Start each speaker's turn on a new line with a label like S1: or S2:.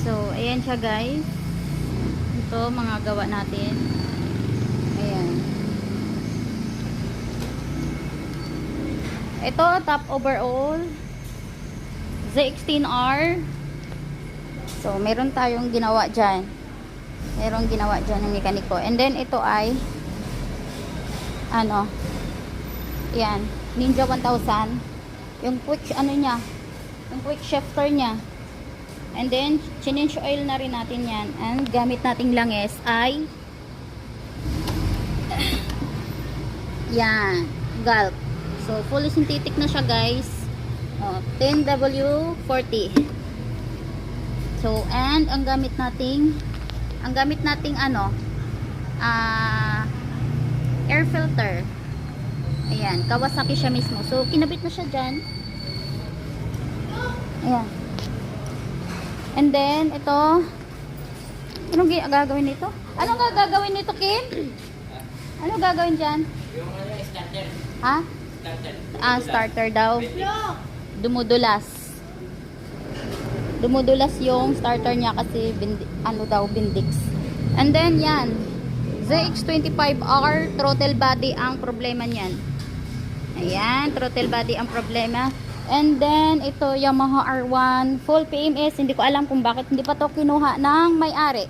S1: So, ayan siya guys. Ito, mga gawa natin. Ayan. Ito, top overall. Z16R. So, meron tayong ginawa dyan. Merong ginawa dyan ng mekaniko. And then, ito ay ano, yan, Ninja 1000. Yung quick, ano niya, yung quick shifter niya. And then, change oil na rin natin yan. And gamit nating langis ay yan, Gulf. So, fully synthetic na siya guys. 10W40. So, and ang gamit nating ano, air filter. Ayan, Kawasaki siya mismo. So, kinabit na siya dyan. Ayan. And then, ito. Anong gagawin nito? Anong gagawin nito, Kim? Ano gagawin dyan?
S2: Yung starter.
S1: Ha?
S2: Starter.
S1: Starter daw. Dumudulas. Dumudulas yung starter niya kasi bindix. And then, yan. ZX25R throttle body ang problema niyan. Ayan, throttle body ang problema. And then, ito, Yamaha R1 full PMS. Hindi ko alam kung bakit hindi pa to kinuha ng may-ari.